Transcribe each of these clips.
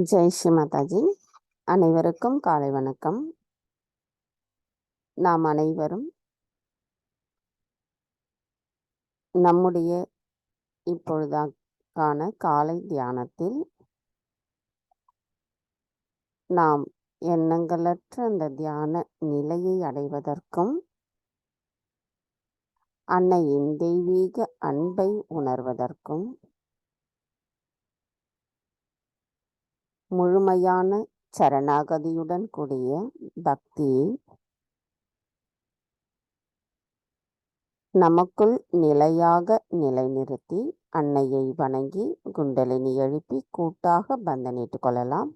ஜெய் ஸ்ரீ மாதாஜி. அனைவருக்கும் காலை வணக்கம். நாம் அனைவரும் நம்முடைய இப்பொழுதான காலை தியானத்தில் நாம் எண்ணங்களற்ற அந்த தியான நிலையை அடைவதற்கும் அன்னையின் தெய்வீக அன்பை உணர்வதற்கும் முழுமையான சரணாகதியுடன் கூடிய பக்தியை நமக்குள் நிலையாக நிலைநிறுத்தி அன்னையை வணங்கி குண்டலினி எழுப்பி கூட்டாக பந்தனிட்டுக் கொள்ளலாம்.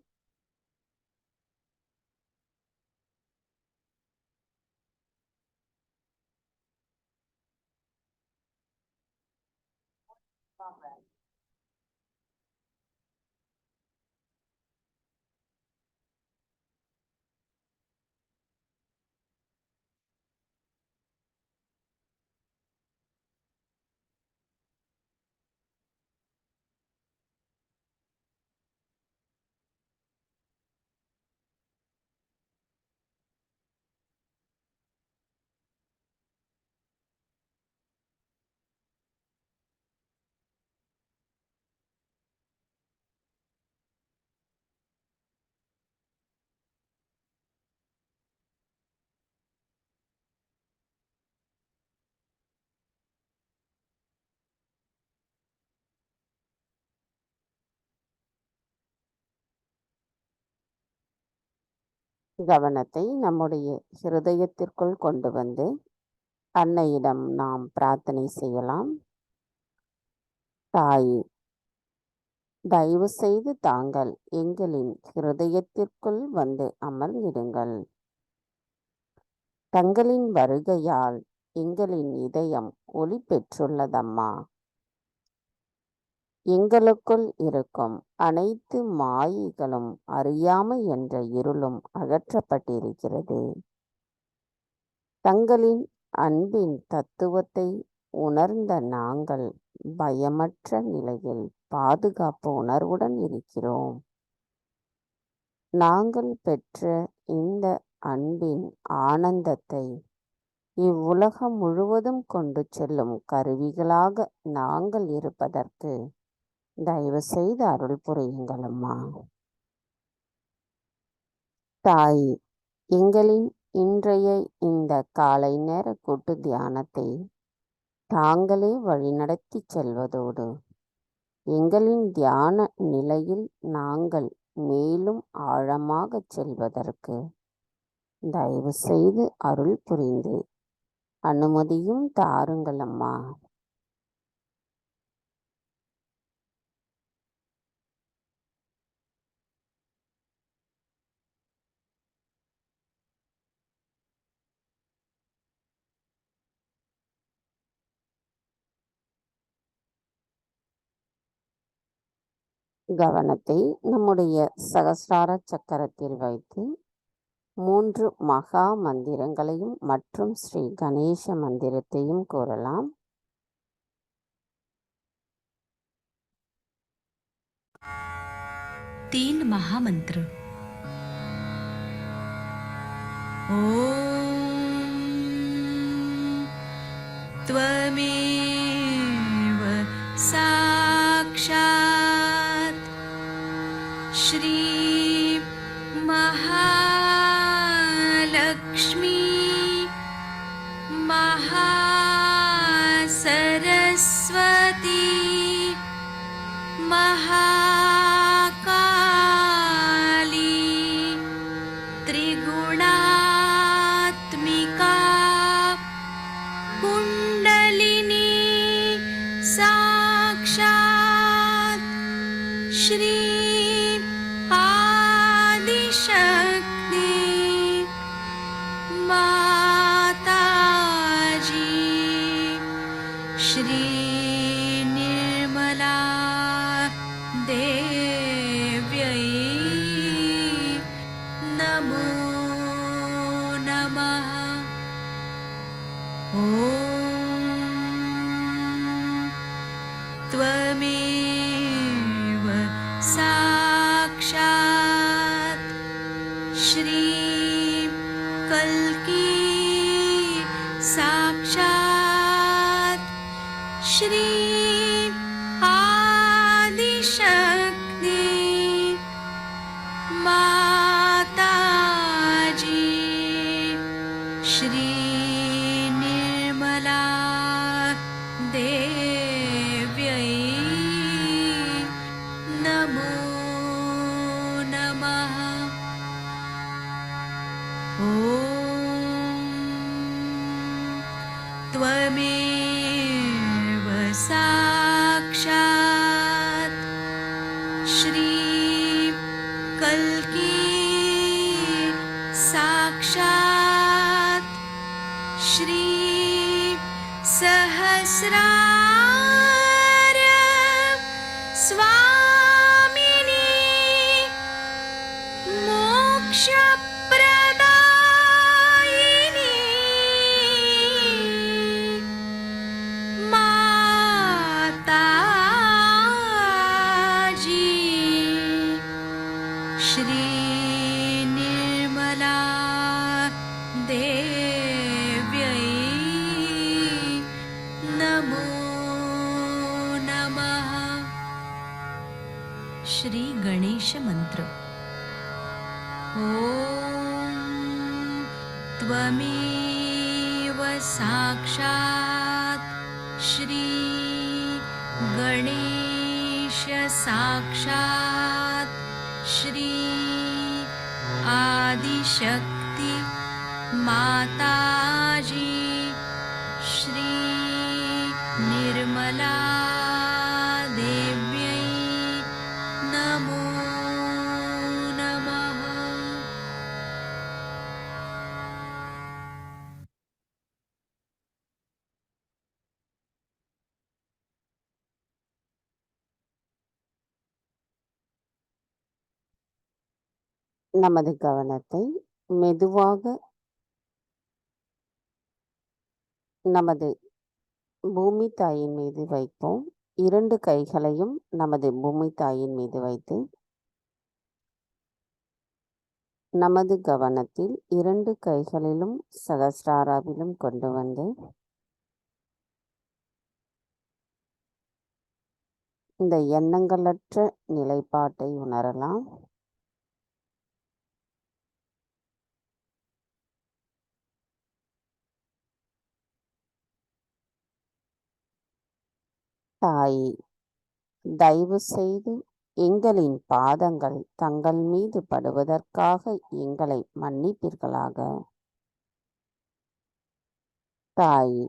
கவனத்தை நம்முடைய ஹிருதயத்திற்குள் கொண்டு வந்து அன்னையிடம் நாம் பிரார்த்தனை செய்யலாம். தாயே, தயவு செய்து தாங்கள் எங்களின் ஹிருதயத்திற்குள் வந்து அமர்ந்திடுங்கள். தங்களின் வருகையால் எங்களின் இதயம் ஒளி பெற்றுள்ளதம்மா. எங்களுக்குள் இருக்கும் அனைத்து மாயைகளும் அறியாமை என்ற இருளும் அகற்றப்பட்டிருக்கிறது. தங்களின் அன்பின் தத்துவத்தை உணர்ந்த நாங்கள் பயமற்ற நிலையில் பாதுகாப்பு உணர்வுடன் இருக்கிறோம். நாங்கள் பெற்ற இந்த அன்பின் ஆனந்தத்தை இவ்வுலகம் முழுவதும் கொண்டு செல்லும் கருவிகளாக நாங்கள் இருப்பதற்கு தயவு செய்து அருள் புரியுங்களம்மா. தாய், எங்களின் இன்றைய இந்த காலை நேர கூட்டு தியானத்தை தாங்களே வழிநடத்தி செல்வதோடு எங்களின் தியான நிலையில் நாங்கள் மேலும் ஆழமாக செல்வதற்கு தயவு செய்து அருள் புரிந்து அனுமதியும் தாருங்களம்மா. கவனத்தை நம்முடைய சகஸ்ரார சக்கரத்தில் வைத்து 3 மகா மந்திரங்களையும் மற்றும் ஸ்ரீ கணேச மந்திரத்தையும் கூறலாம். तीन महामंत्र। ओम त्वमेव साक्षात् श्री महालक्ष्मी महासरस्वती त्रिगुणात्मिका कुण्डलिनी साक्षात् श्री आदिशक्ति माताजी श्री निर्मला देव्यै नमो नमः। ॐ त्वमेव साक्षात् श्री आदिशक्ति माताजी श्री निर्मला देव्यै नमो नमः। ॐ त्वमेव साक्षात् श्री कल्की साक्षात् श्री सहस्रार स्वामिनी मोक्षप्रदायिनी माताजी श्री निर्मला देव्यै नमो नमः। श्री गणेश मंत्र। ॐ त्वमेव साक्षात् श्री गणेश साक्षात् श्री आदिशक्ति माताजी श्री निर्मला देव्यै नमो नमः। நமது கவனத்தை மெதுவாக நமது பூமி தாயின் மீது வைப்போம். 2 கைகளையும் நமது பூமி தாயின் மீது வைத்து நமது கவனத்தில் 2 கைகளிலும் சகஸ்ராராவிலும் கொண்டு வந்து இந்த எண்ணங்களற்ற நிலைப்பாட்டை உணரலாம். தாயே, தயவு செய்து எங்களின் பாதங்கள் தங்கள் மீது படுவதற்காக எங்களை மன்னிப்பீர்களாக. தாயே,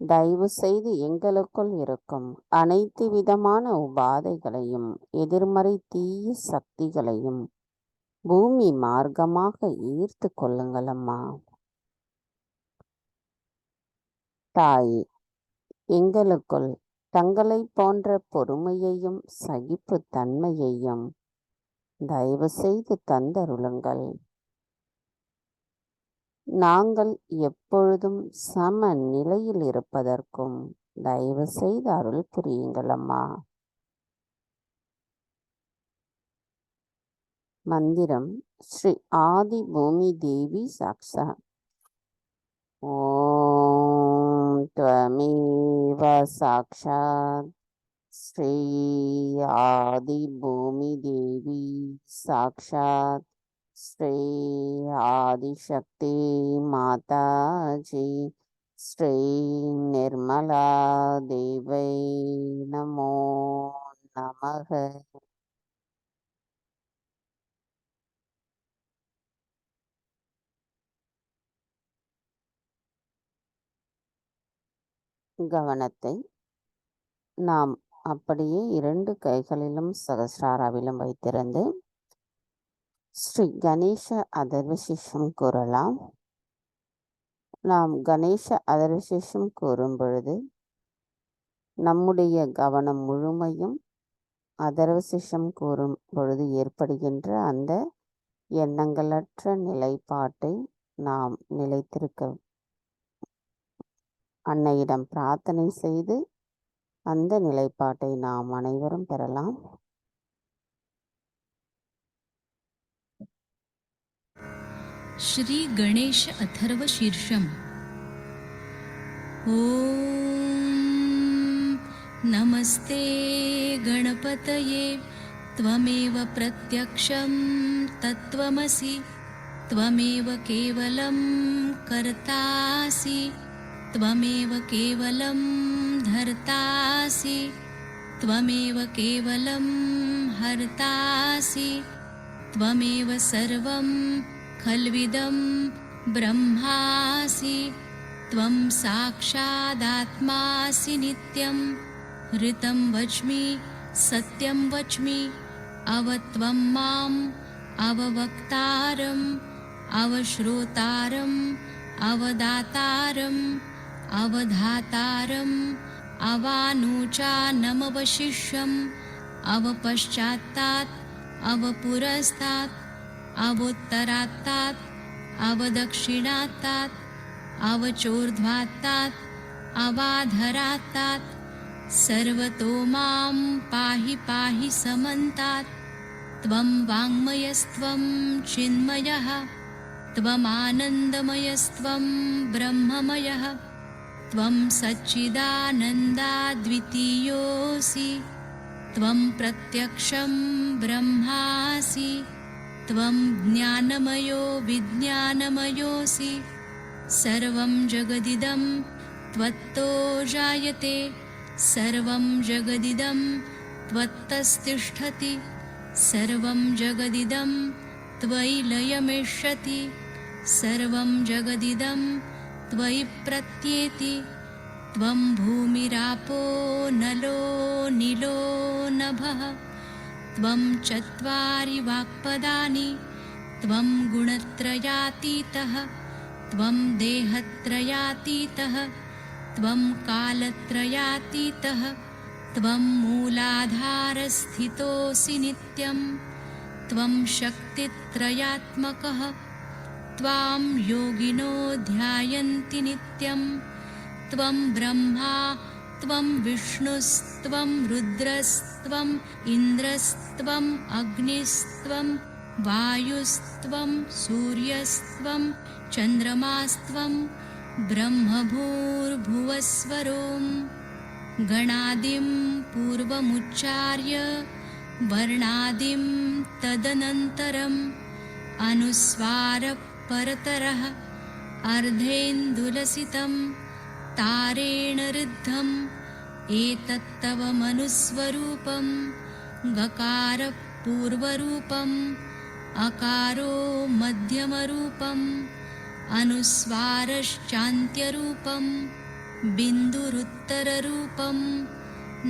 தயவு செய்து எங்களுக்குள் இருக்கும் அனைத்து விதமான உபாதைகளையும் எதிர்மறை தீய சக்திகளையும் பூமி மார்க்கமாக ஈர்த்து கொள்ளுங்கள் அம்மா. தாயே, எங்களுக்குள் தங்களை போன்ற பொறுமையையும் சகிப்பு தன்மையையும் தயவு செய்து தந்தருளுங்கள். நாங்கள் எப்பொழுதும் சம நிலையில் இருப்பதற்கும் தயவு செய்து அருள் புரியுங்கள் அம்மா. மந்திரம் ஸ்ரீ ஆதி பூமி தேவி சாக்ஷா. ஓம் त्वमेव साक्षात् श्री आदि भूमि देवी साक्षात् श्री आदिशक्ति माताजी श्री निर्मला देवै नमो नमः. கவனத்தை நாம் அப்படியே 2 கைகளிலும் சகஸ்ராராவிலும் வைத்திருந்து ஸ்ரீ கணேச அதர்வசிஷம் கூறலாம். நாம் கணேச அதர்வசிஷம் கூறும் பொழுது நம்முடைய கவனம் முழுமையும் அதர்வசிஷம் கூறும் பொழுது ஏற்படுகின்ற அந்த எண்ணங்களற்ற நிலைப்பாட்டை நாம் நிலைத்திருக்க அன்னையிடம் பிரார்த்தனை செய்து அந்த நிலைப்பாட்டை நாம் அனைவரும் பெறலாம். श्री गणेश अथर्व शीर्षम। ओम नमस्ते गणपतये त्वमेव प्रत्यक्षं तत्त्वमसि त्वमेव केवलं कर्तासि त्वमेव केवलं धर्तासि त्वमेव केवलं हर्तासि त्वमेव सर्वं खल्विदं ब्रह्मासि त्वं साक्षादात्मासि नित्यं ऋतं वच्मि सत्यं वच्मि अवत्वं माम् अववक्तारम् अवश्रोतारम् अवदातारम् अवधातारम् अवानुचानमवशिष्यम् अवपश्चात्तात् अवपुरस्तात् अवोत्तरात्तात् अवदक्षिणात्तात् अवचोर्ध्वात्तात् अवाधरात्तात् सर्वतो मां पाहि पाहि समन्तात् त्वं वाङ्मयस्त्वं चिन्मयः त्वमानन्दमयस्त्वं ब्रह्ममयः त्वं सच्चिदानन्दाद्वितीयोऽसि त्वं प्रत्यक्षं ब्रह्मासि त्वं ज्ञानमयो विज्ञानमयोऽसि सर्वं जगदिदं त्वत्तो जायते सर्वं जगदिदं त्वत्तस्तिष्ठति सर्वं जगदिदं त्वयि लयमेष्यति सर्वं जगदिदं त्वयि प्रत्येति त्वं भूमिरापो नलो नीलो नभः त्वं चत्वारि वाक्पदानि त्वं गुणत्रयातीतः त्वं देहत्रयातीतः त्वं कालत्रयातीतः त्वं मूलाधारस्थितोऽसि नित्यं त्वं शक्तित्रयात्मकः त्वां योगिनो ध्यायन्ति नित्यं त्वं ब्रह्मा त्वं विष्णुस्त्वं रुद्रस्त्वम् इन्द्रस्त्वम् अग्निस्त्वं वायुस्त्वं सूर्यस्त्वं चन्द्रमास्त्वं ब्रह्मभूर्भुवस्वरों गणादिं पूर्वमुच्चार्य वर्णादिं तदनन्तरम् अनुस्वारपरतरः अर्धेन्दुलसितं तारेण ऋद्धम् एतत्तव मनुस्वरूपं गकारपूर्वरूपम् अकारो मध्यमरूपम् अनुस्वारश्चान्त्यरूपं बिन्दुरुत्तररूपं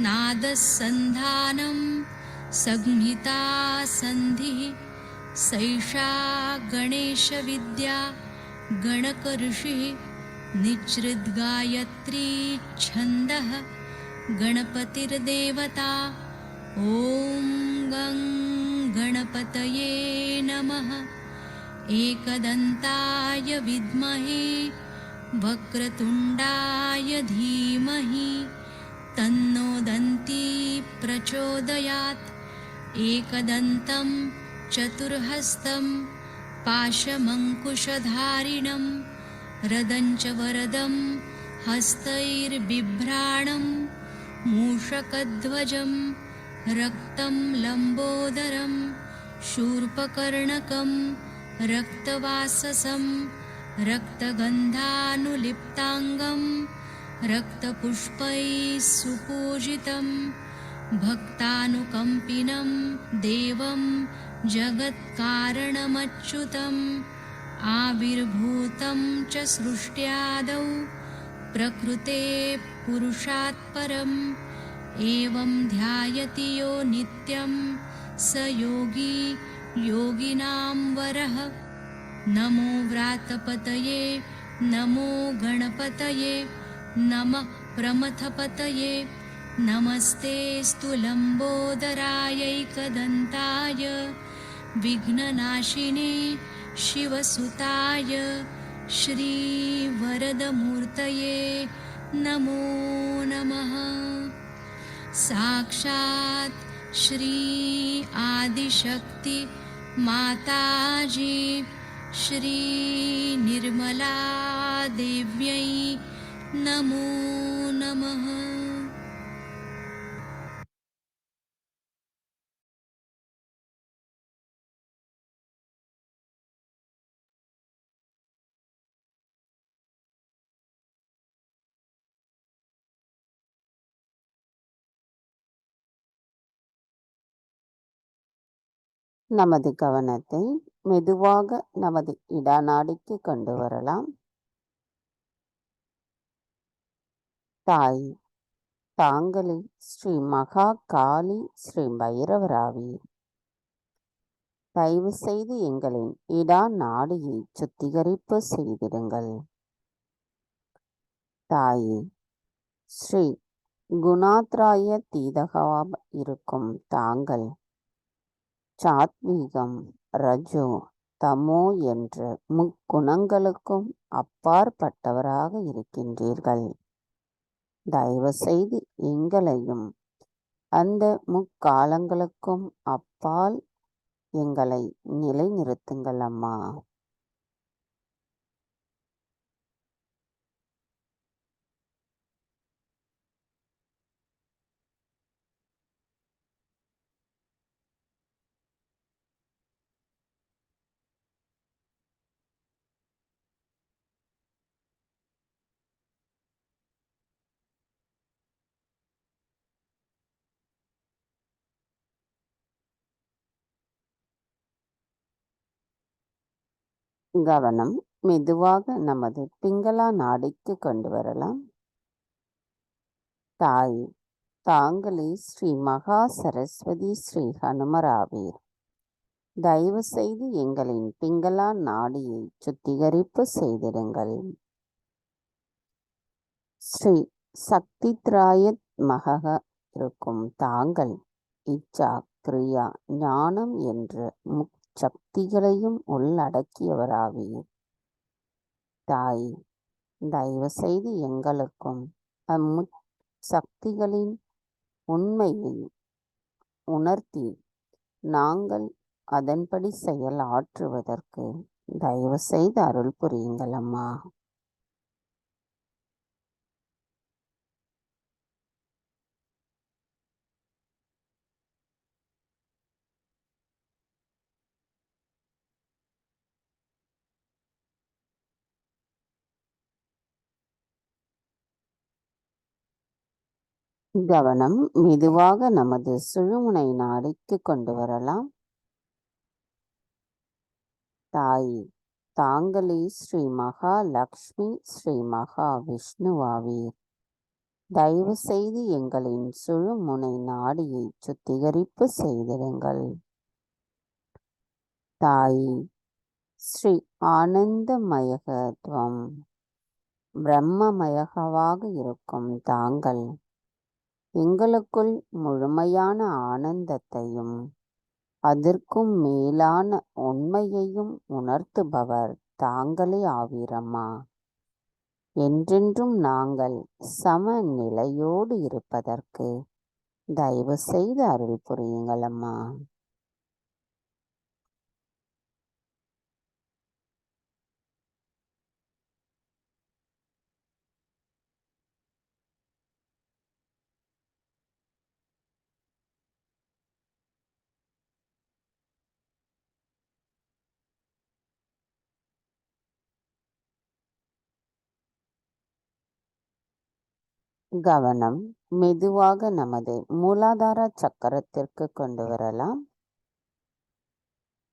नादसन्धानं संहिता सन्धिः सैषा गणेशविद्या गणकऋषिः निच्छृद्गायत्री छन्दः गणपतिर्देवता ॐ गं गणपतये नमः एकदन्ताय विद्महे वक्रतुण्डाय धीमहि तन्नो दन्ती प्रचोदयात् एकदन्तं चतुर्हस्तं पाशमङ्कुशधारिणं रदञ्च वरदं हस्तैर्बिभ्राणं मूषकध्वजं रक्तं लम्बोदरं शूर्पकर्णकं रक्तवाससं रक्तगन्धानुलिप्ताङ्गं रक्तपुष्पैः सुपूजितं भक्तानुकम्पिनं देवं जगत्कारणमच्युतम् आविर्भूतं च सृष्ट्यादौ प्रकृते पुरुषात् परम् एवं ध्यायति यो नित्यं स योगी योगिनां वरः नमो व्रातपतये नमो गणपतये नमः प्रमथपतये नमस्तेऽस्तु लम्बोदरायैकदन्ताय विघ्ननाशिने शिवसुताय श्रीवरदमूर्तये नमो नमः साक्षात् श्री आदिशक्ति माताजी श्री निर्मला देव्यै नमो नमः। நமது கவனத்தை மெதுவாக நமது இடநாடிக்கு கொண்டு வரலாம். தாய், தாங்களே ஸ்ரீ மகா காளி ஸ்ரீ பைரவராவீர். தயவு செய்து எங்களின் இடா நாடியை சுத்திகரிப்பு செய்திடுங்கள். தாயே, ஸ்ரீ குணாத்ராய தீதகவாக இருக்கும் தாங்கள் சாத்வீகம், ரஜோ, தமோ என்ற முக்குணங்களுக்கும் அப்பாற்பட்டவராக இருக்கின்றீர்கள். தயவு செய்து எங்களையும் அந்த முக்காலங்களுக்கும் அப்பால் எங்களை நிலைநிறுத்துங்கள் அம்மா. கவனம் மெதுவாக நமது பிங்களா நாடிக்கு கொண்டு வரலாம். தாய், தாங்களே ஸ்ரீ மகா சரஸ்வதி ஸ்ரீ ஹனுமராவீர். தயவு செய்து எங்களின் பிங்களா நாடியை சுத்திகரிப்பு செய்திடுங்கள். ஸ்ரீ சக்தித்ராயத் மகக இருக்கும் தாங்கள் இச்சா, கிரியா, ஞானம் என்ற முச்சக்திகளையும் உள்ளடக்கியவராவீர். தாய், தயவு செய்து எங்களுக்கும் அம்முச்சக்திகளின் உண்மையை உணர்த்தி நாங்கள் அதன்படி செயல் ஆற்றுவதற்கு தயவு செய்து அருள் புரியுங்கள் அம்மா. கவனம் மெதுவாக நமது சுழுமுனை நாடிக்கு கொண்டு வரலாம். தாய், தாங்களே ஸ்ரீ மகா லக்ஷ்மி ஸ்ரீ மகா விஷ்ணுவாவீர். தயவு செய்து எங்களின் சுழுமுனை நாடியை சுத்திகரிப்பு செய்திடுங்கள். தாய், ஸ்ரீ ஆனந்தமயகத்வம் பிரம்மமயகவாக இருக்கும் தாங்கள் எங்களுக்குள் முழுமையான ஆனந்தத்தையும் அதற்கும் மேலான உண்மையையும் உணர்த்துபவர் தாங்களே ஆவீரம்மா. என்றென்றும் நாங்கள் சமநிலையோடு இருப்பதற்கு தயவு செய்து அருள் புரியுங்கள் அம்மா. கவனம் மெதுவாக நமது மூலாதார சக்கரத்திற்கு கொண்டு வரலாம்.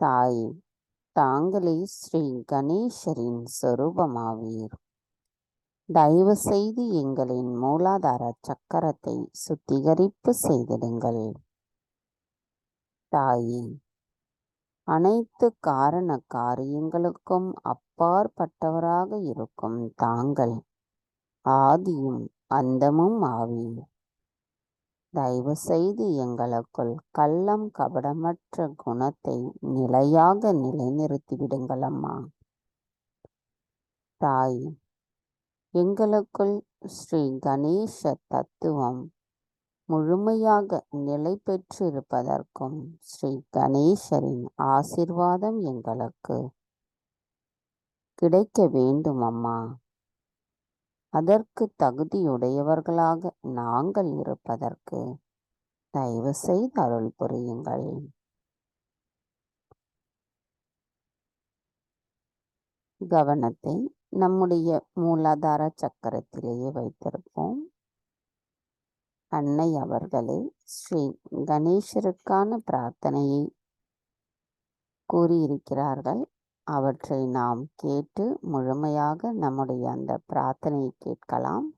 தாய், தாங்களே ஸ்ரீ கணேசரின் சொரூபமாவீர். தயவு செய்து எங்களின் மூலாதார சக்கரத்தை சுத்திகரிப்பு செய்திடுங்கள். தாயே, அனைத்து காரண காரியங்களுக்கும் அப்பாற்பட்டவராக இருக்கும் தாங்கள் ஆதியும் அந்தமும் ஆவீர். தயவு செய்து எங்களுக்குள் கள்ளம் கபடமற்ற குணத்தை நிலையாக நிலைநிறுத்திவிடுங்கள் அம்மா. தாய், எங்களுக்குள் ஸ்ரீ கணேச தத்துவம் முழுமையாக நிலை பெற்றிருப்பதற்கும் ஸ்ரீ கணேசரின் ஆசிர்வாதம் எங்களுக்கு கிடைக்க வேண்டும் அம்மா. அதற்கு தகுதியுடையவர்களாக நாங்கள் இருப்பதற்கு தயவு செய்து அருள் புரியுங்கள். கவனத்தை நம்முடைய மூலாதார சக்கரத்திலேயே வைத்திருப்போம். அன்னை அவர்களே ஸ்ரீ கணேசருக்கான பிரார்த்தனையை கூறியிருக்கிறார்கள். அவற்றை நாம் கேட்டு முழுமையாக நம்முடைய அந்த பிரார்த்தனையை கேட்கலாம்.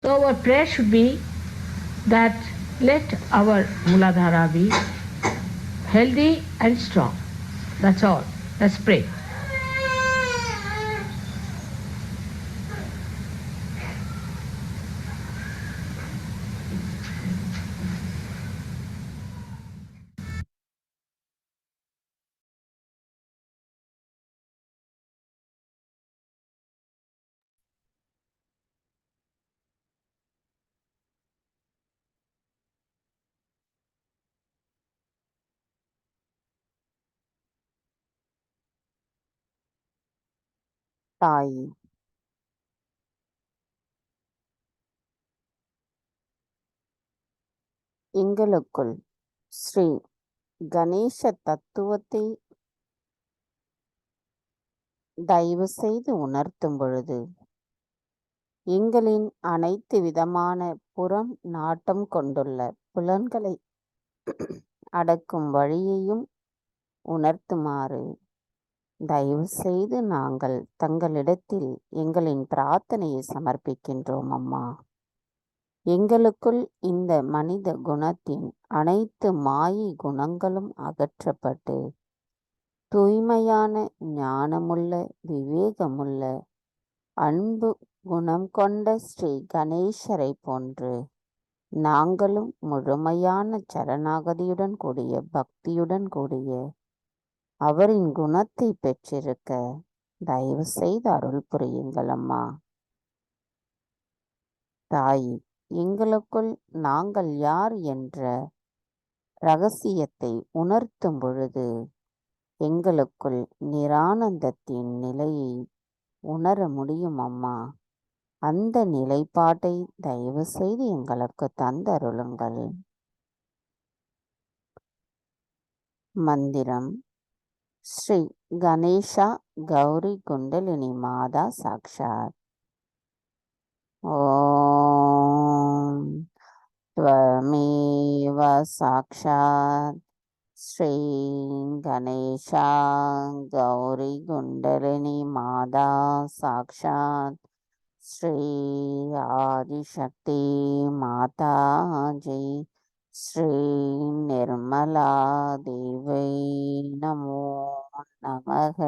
So our prayer should be that let our Muladhara be healthy and strong. That's all. Let's pray. தாய், எங்களுக்குள் ஸ்ரீ கணேச தத்துவத்தை தயவு செய்து உணர்த்தும் பொழுது எங்களின் அனைத்து விதமான புறம் நாட்டம் கொண்டுள்ள புலன்களை அடக்கும் வழியையும் உணர்த்துமாறு தயவு செய்து நாங்கள் தங்களிடத்தில் எங்களின் பிரார்த்தனையை சமர்ப்பிக்கின்றோம் அம்மா. எங்களுக்குள் இந்த மனித குணத்தின் அனைத்து மாயை குணங்களும் அகற்றப்பட்டு தூய்மையான ஞானமுள்ள விவேகமுள்ள அன்பு குணம் கொண்ட ஸ்ரீ கணேசரை போன்று நாங்களும் முழுமையான சரணாகதியுடன் கூடிய பக்தியுடன் கூடிய அவரின் குணத்தை பெற்றிருக்க தயவு செய்து அருள் புரியுங்கள் அம்மா. தாய், எங்களுக்குள் நாங்கள் யார் என்ற இரகசியத்தை உணர்த்தும் பொழுது எங்களுக்குள் நிரானந்தத்தின் நிலையை உணர முடியும் அம்மா. அந்த நிலைப்பாட்டை தயவு செய்து எங்களுக்கு தந்தருளுங்கள். மந்திரம்: ஸ்ரீ கணேஷா கௌரி குண்டலினி மாதா சாக்ஷாத். ஓம் त्वमेव साक्षात् श्री गणेशा गौरी कुंडलिनी माता साक्षात् श्री आदिशक्ति माता जी श्री निर्मला देवी नमो நமக.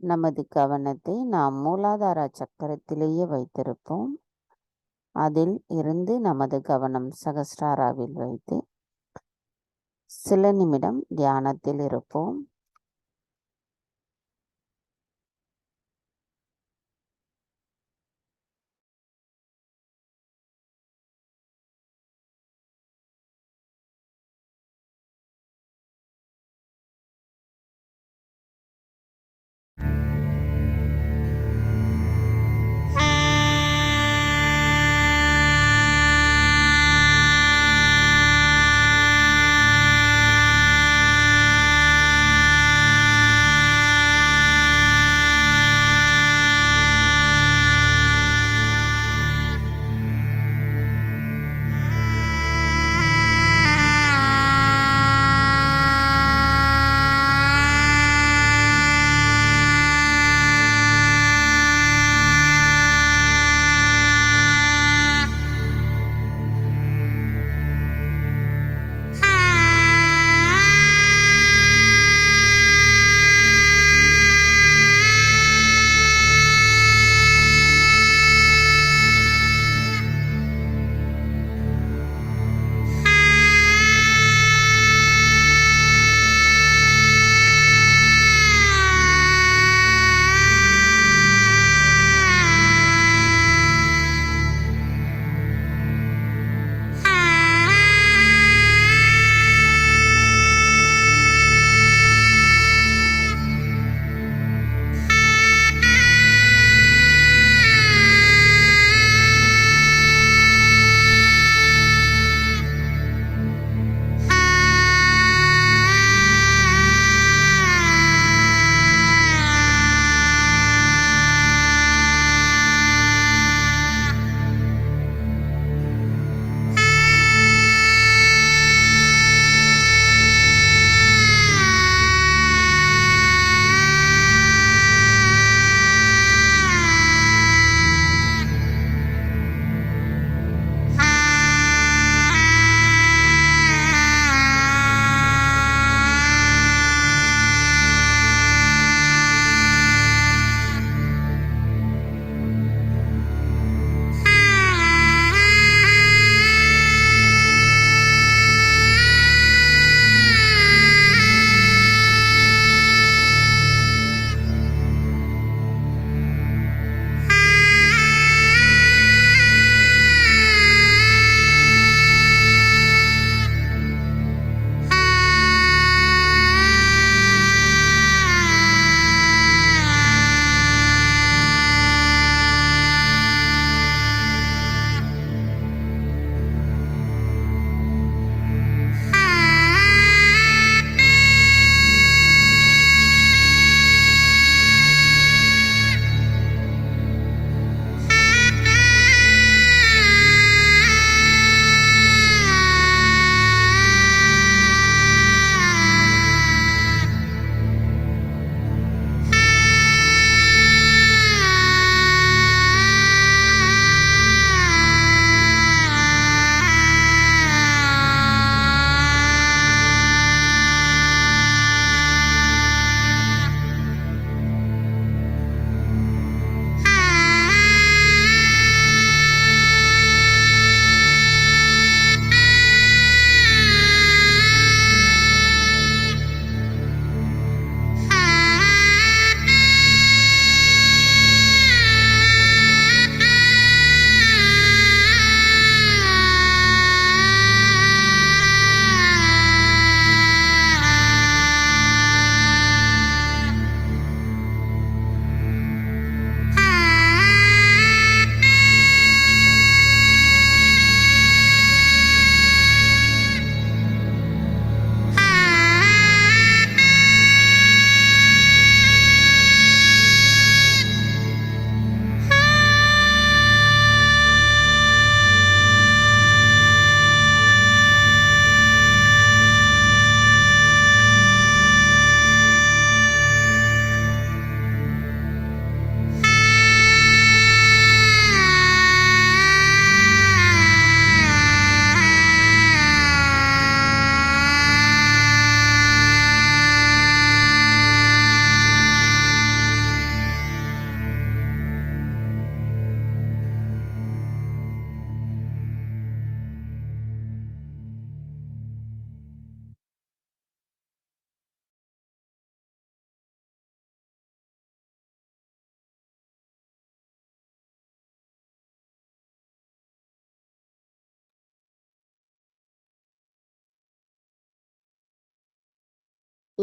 நமது கவனத்தை நாம் மூலாதார சக்கரத்திலேயே வைத்திருப்போம். அதில் இருந்து நமது கவனம் சகஸ்ராராவில் வைத்து சில நிமிடம் தியானத்தில் இருப்போம்.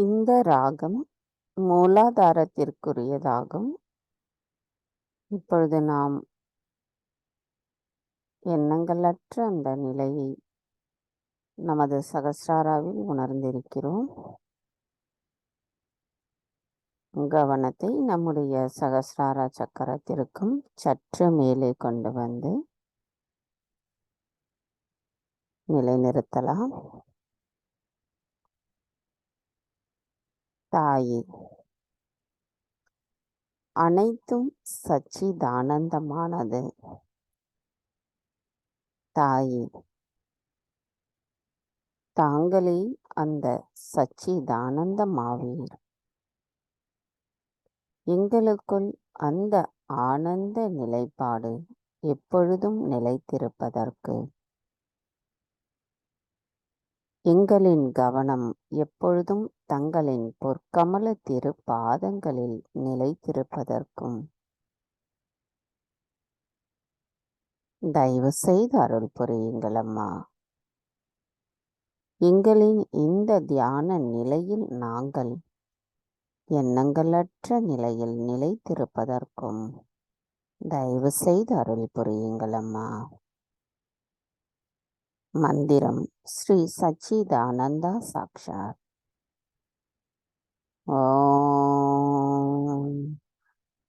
இந்த ராகம் மூலாதாரத்திற்குரியதாகும். இப்பொழுது நாம் எண்ணங்களற்ற அந்த நிலையை நமது சகஸ்ராராவில் உணர்ந்திருக்கிறோம். கவனத்தை நம்முடைய சகஸ்ரார சக்கரத்திற்கும் சற்று மேலே கொண்டு வந்து நிலைநிறுத்தலாம். தாயே, அனைத்தும் சச்சிதானந்தமானது. தாயே, தாங்களே அந்த சச்சிதானந்தமாவீர். எங்களுக்குள் அந்த ஆனந்த நிலைப்பாடு எப்பொழுதும் நிலைத்திருப்பதற்கு எங்களின் கவனம் எப்பொழுதும் தங்களின் பொற்கமல திரு பாதங்களில் நிலைத்திருப்பதற்கும் தயவு செய்து அருள் புரியுங்கள் அம்மா. எங்களின் இந்த தியான நிலையில் நாங்கள் எண்ணங்களற்ற நிலையில் நிலைத்திருப்பதற்கும் தயவு செய்து அருள் புரியுங்கள் அம்மா. மந்திரம் ஸ்ரீ சச்சிதானந்தா சாக்ஷாத். ஓம்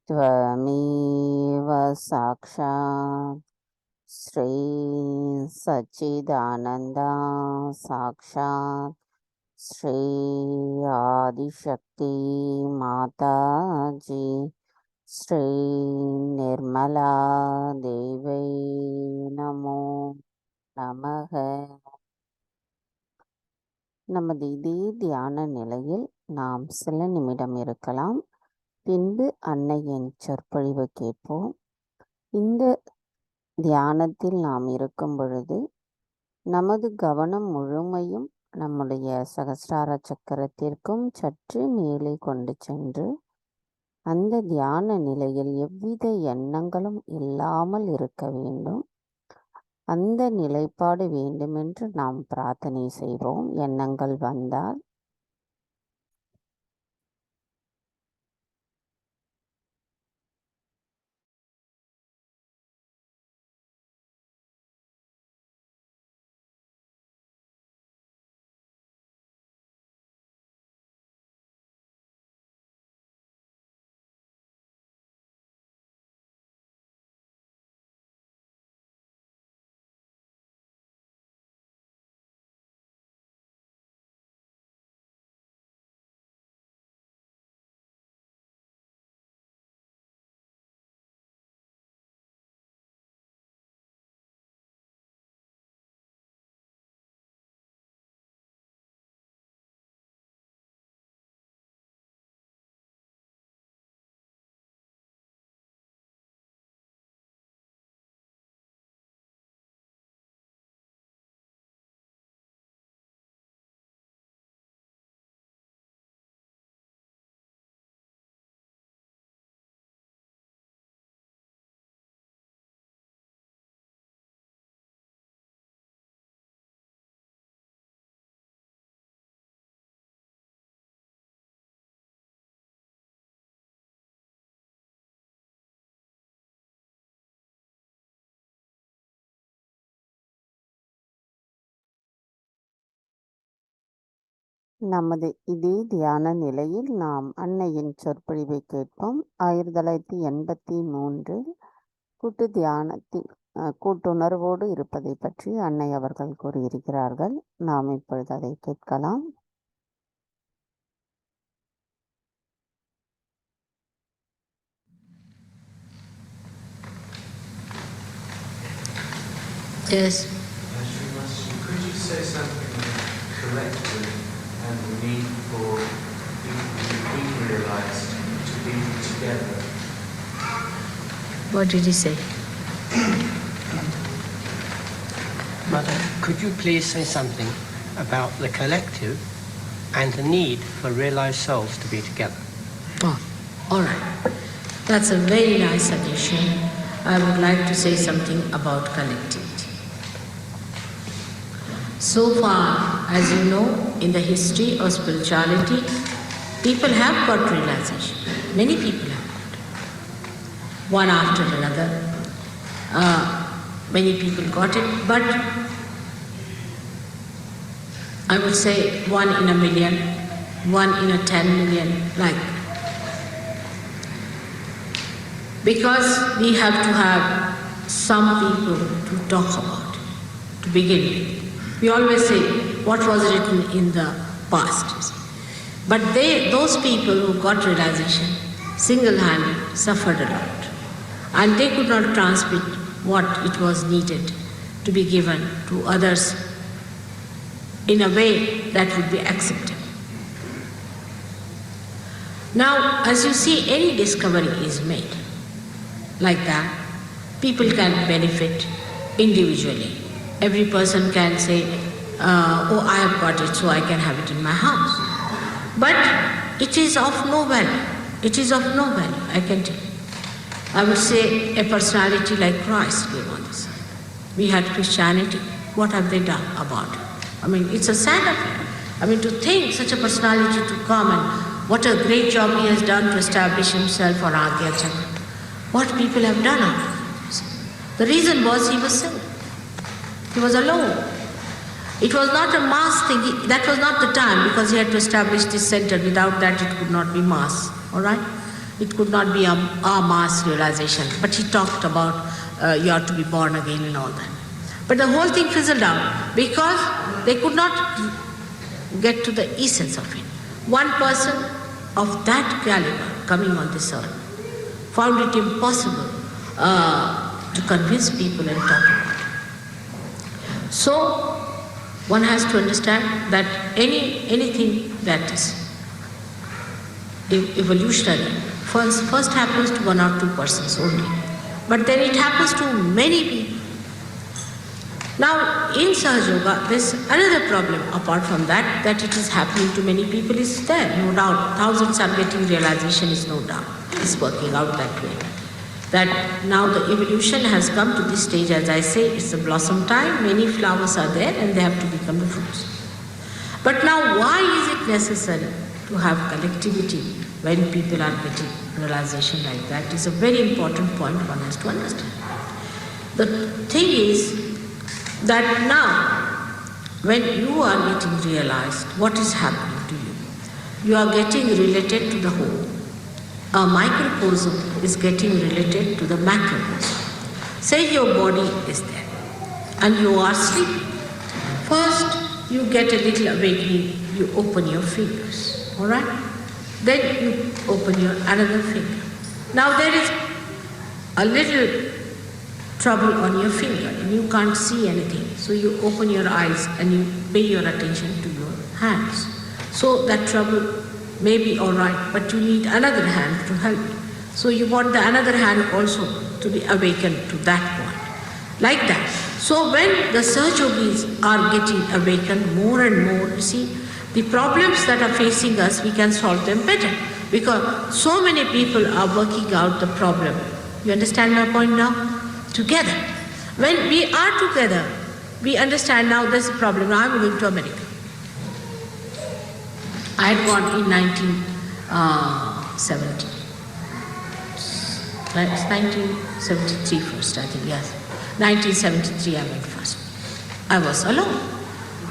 த்வமேவ சாக்ஷாத் ஸ்ரீ சச்சிதானந்தா சாக்ஷாத் ஸ்ரீ ஆதிசக்தி மாதாஜி ஸ்ரீ நிர்மலா தேவை நமோ நமக. நமது இதே தியான நிலையில் நாம் சில நிமிடம் இருக்கலாம். பின்பு அன்னையின் சொற்பொழிவு கேட்போம். இந்த தியானத்தில் நாம் இருக்கும் பொழுது நமது கவனம் முழுமையும் நம்முடைய சகஸ்ரார சக்கரத்திற்கும் சற்று மேலே கொண்டு சென்று அந்த தியான நிலையில் எவ்வித எண்ணங்களும் இல்லாமல் இருக்க வேண்டும். அந்த நிலைப்பாடு வேண்டுமென்று நாம் பிரார்த்தனை செய்வோம். எண்ணங்கள் வந்தால் நமது இதே தியான நிலையில் நாம் அன்னையின் சொற்பொழிவை கேட்போம். 1983 கூட்டு தியானத்தில் கூட்டுணர்வோடு இருப்பதை பற்றி அன்னை அவர்கள் கூறியிருக்கிறார்கள். நாம் இப்பொழுது அதை கேட்கலாம். Yes. Could you say something collective and the need for people to be realized to be together? What did he say? Mother, could you please say something about the collective and the need for realized souls to be together? Oh, all right. That's a very nice suggestion. I would like to say something about collectivity. So far, as you know, in the history of spirituality, people have got realization. Many people have got. One after another. Many people got it, but I would say 1 in a million, 1 in a 10 million, like that. Because we have to have some people to talk about, to begin with. We always say, what was written in the past? But those people who got realization, single-handed, suffered a lot. And they could not transmit what it was needed to be given to others in a way that would be acceptable. Now, as you see, any discovery is made like that, people can benefit individually. Every person can say, oh, I have got it, so I can have it in my house. But it is of no value. It is of no value, I can tell you. I would say a personality like Christ came on this side. We had Christianity. What have they done about it? I mean, it's a sad affair. I mean, to think such a personality to come and what a great job he has done to establish himself on Agya Chakra. What people have done on it. The reason was he was single. He was alone. It was not a mass thing. That was not the time, because he had to establish this center. Without that, it could not be mass. All right? It could not be a mass realization. But he talked about you have to be born again and all that. But the whole thing fizzled out because they could not get to the essence of it. One person of that caliber coming on this earth found it impossible to convince people and talk about it. So one has to understand that anything that is evolutionary first happens to 1 or 2 persons only, but then it happens to many people. Now in Sahajya Yoga, there's another problem apart from that it is happening to many people is there, no doubt. Thousands are getting realization, is no doubt. It's working out that way. That now the evolution has come to this stage, as I say, it's the blossom time, many flowers are there and they have to become the fruits. But now why is it necessary to have collectivity when people are getting realization like that is a very important point one has to understand. The thing is that now when you are getting realized, what is happening to you? You are getting related to the whole. A microcosm is getting related to the macrocosm. Say your body is there and you are sleeping. First you get a little awakening, you open your fingers, all right? Then you open your another finger. Now there is a little trouble on your finger and you can't see anything. So you open your eyes and you pay your attention to your hands. So that trouble may be all right, but you need another hand to help you. So you want the another hand also to be awakened to that point. Like that. So when the Sahajyogis are getting awakened more and more, you see, the problems that are facing us, we can solve them better. Because so many people are working out the problem. You understand my point now? Together. When we are together, we understand now there's a problem. Now I'm going to America. I had gone in 1970. It's 1973 first, I think, yes. 1973 I went first. I was alone.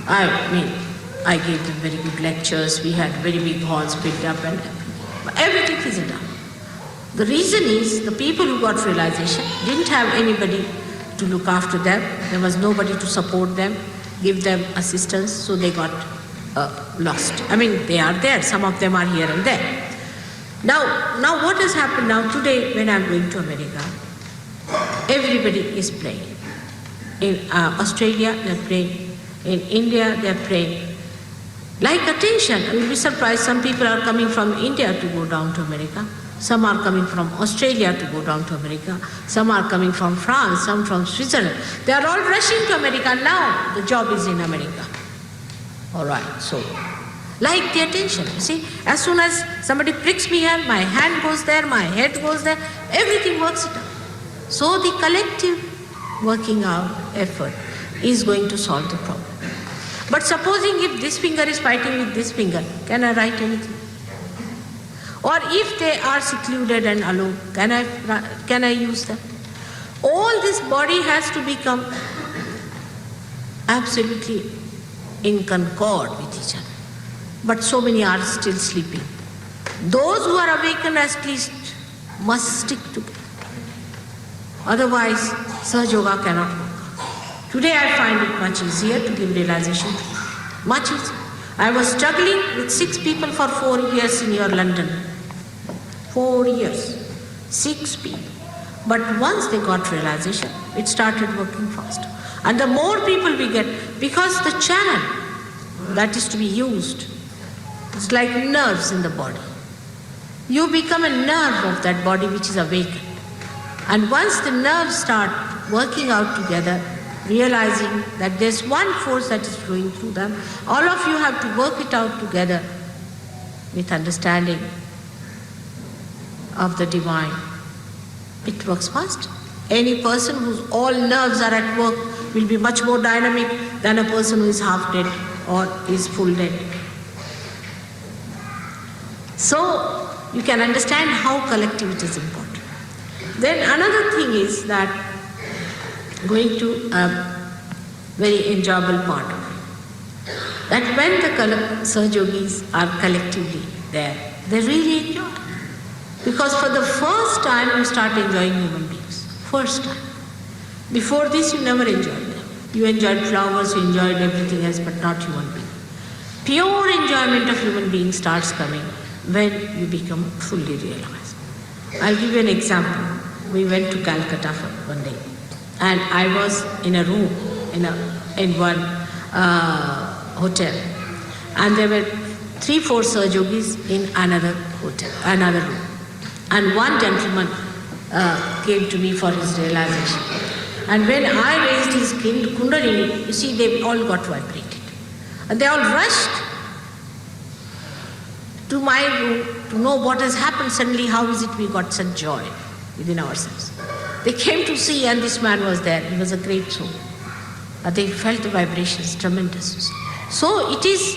I gave them very good lectures. We had very big halls built up and everything fizzled out. The reason is the people who got realization didn't have anybody to look after them. There was nobody to support them, give them assistance, so they got lost. I mean, they are there. Some of them are here and there. Now what has happened now today when I'm going to America? Everybody is praying. In Australia, they're praying. In India, they're praying. Like attention. I will be surprised. Some people are coming from India to go down to America. Some are coming from Australia to go down to America. Some are coming from France, some from Switzerland. They are all rushing to America now. The job is in America. All right, so like the attention. You see, as soon as somebody pricks me here, my hand goes there, my head goes there, everything works it out. So the collective working out effort is going to solve the problem. But supposing if this finger is fighting with this finger, can I write anything? Or if they are secluded and alone, can I use them? All this body has to become absolutely in concord with each other. But so many are still sleeping. Those who are awakened at least must stick together. Otherwise, Sahaj Yoga cannot work. Today I find it much easier to give realization. Much easier. I was struggling with 6 people for 4 years in your London. 4 years. 6 people. But once they got realization, it started working faster. And the more people we get, because the channel that is to be used, it's like nerves in the body. You become a nerve of that body which is awakened. And once the nerves start working out together, realizing that there's one force that is flowing through them, all of you have to work it out together with understanding of the divine. It works fast. Any person whose all nerves are at work will be much more dynamic than a person who is half dead or is full dead. So you can understand how collectivity is important. Then another thing is that going to a very enjoyable part of it, that when the Sahaj Yogis are collectively there, they really enjoy. Because for the first time you start enjoying human beings. First time. Before this you never enjoyed them. You enjoyed flowers, you enjoyed everything else, but not human beings. Pure enjoyment of human beings starts coming when you become fully realized. I'll give you an example. We went to Calcutta for one day, and I was in a room in one hotel, and there were 3-4 Sahaj Yogis in another room, and one gentleman came to me for his realization. And when I raised his kundalini, you see, they all got vibrated. And they all rushed to my room to know what has happened suddenly, how is it we got such joy within ourselves. They came to see, and this man was there. He was a great soul. They felt the vibrations, tremendous. So it is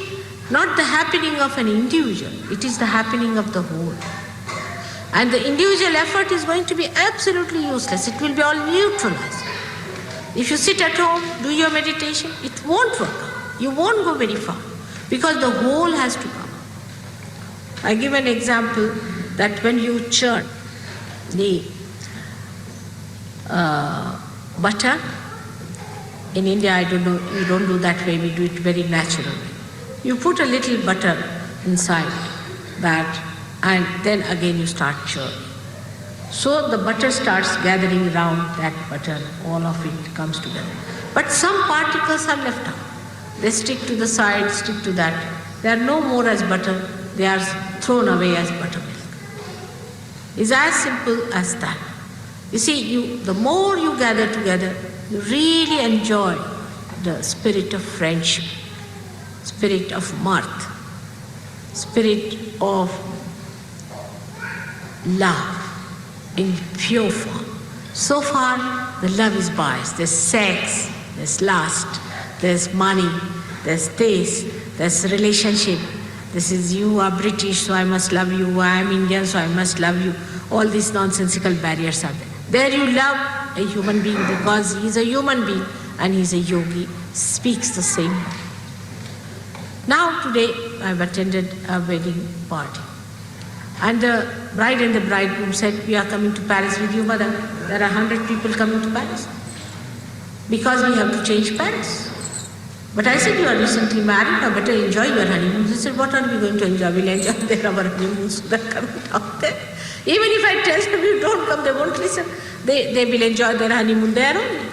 not the happening of an individual, it is the happening of the whole. And the individual effort is going to be absolutely useless. It will be all neutralized. If you sit at home, do your meditation, it won't work out. You won't go very far because the whole has to come. I give an example that when you churn the butter, in India I don't know, you don't do that way, we do it very naturally. You put a little butter inside that, and then again you start churning. So the butter starts gathering around that butter, all of it comes together. But some particles are left out. They stick to the side, stick to that. They are no more as butter, they are thrown away as buttermilk. It's as simple as that. You see, the more you gather together, you really enjoy the spirit of friendship, spirit of mirth, spirit of love in pure form. So far, the love is biased. There's sex, there's lust, there's money, there's this, there's relationship. This is you are British, so I must love you. I am Indian, so I must love you. All these nonsensical barriers are there. There you love a human being because he is a human being and he is a yogi, speaks the same. Now today I have attended a wedding party. And the bride and the bridegroom said, we are coming to Paris with you, mother. There are 100 people coming to Paris. Because we have to change Paris. But I said, you are recently married, now better enjoy your honeymoon. He said, what are we going to enjoy? We'll enjoy our honeymoons, so they're coming out there. Even if I tell them you don't come, they won't listen. They will enjoy their honeymoon there only.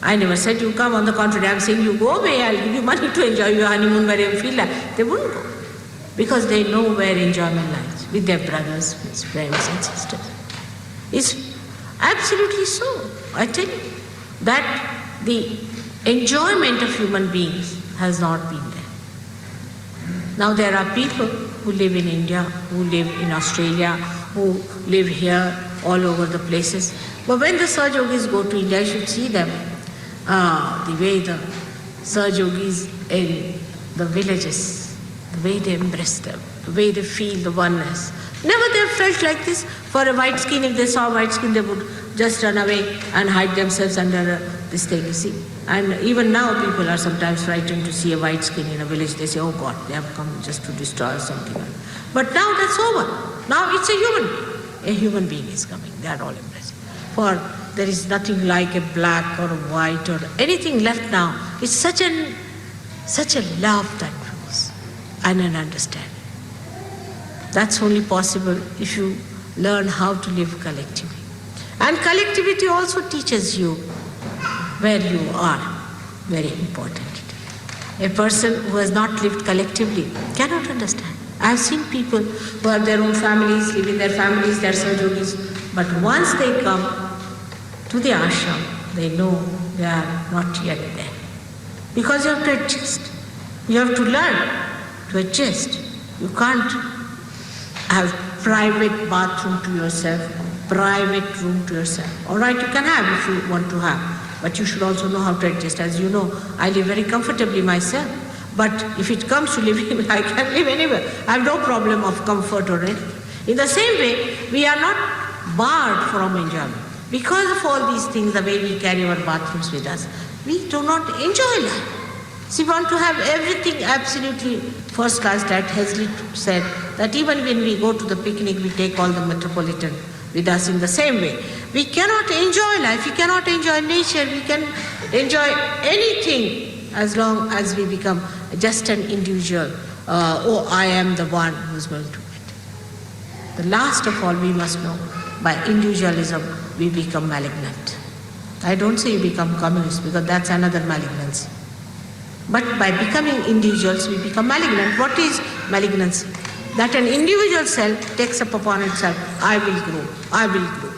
I never said you come, on the contrary, I'm saying you go away, I'll give you money to enjoy your honeymoon wherever you feel like. They wouldn't go. Because they know where enjoyment lies, with their brothers, with friends and sisters. It's absolutely so. I tell you that the enjoyment of human beings has not been there. Now there are people who live in India, who live in Australia, who live here, all over the places. But when the Sahaj Yogis go to India, you should see them, the way the Sahajogis in the villages, the way they embrace them, the way they feel the oneness. Never they felt like this. For a white skin, if they saw white skin, they would just run away and hide themselves under this thing, you see. And even now, people are sometimes frightened to see a white skin in a village. They say, oh God, they have come just to destroy something. But now that's over. Now it's a human being. A human being is coming. They are all embracing. For there is nothing like a black or a white or anything left now. It's such a love that grows and an understanding. That's only possible if you learn how to live collectively. And collectivity also teaches you where you are, very important. A person who has not lived collectively cannot understand. I have seen people who have their own families, live in their families, they are Sahajogis, but once they come to the ashram, they know they are not yet there. Because you have to adjust. You have to learn to adjust. You can't have private bathroom to yourself, private room to yourself. All right, you can have if you want to have, but you should also know how to adjust. As you know, I live very comfortably myself, but if it comes to living, I can live anywhere. I have no problem of comfort or anything. In the same way, we are not barred from enjoyment. Because of all these things, the way we carry our bathrooms with us, we do not enjoy life. So we want to have everything absolutely first class. That Hesley said that even when we go to the picnic, we take all the metropolitan with us in the same way. We cannot enjoy life, we cannot enjoy nature, we can enjoy anything as long as we become just an individual. Oh, I am the one who is going to it. The last of all, we must know, by individualism, we become malignant. I don't say you become communist because that's another malignancy. But by becoming individuals, we become malignant. What is malignancy? That an individual self takes up upon itself, I will grow, I will grow.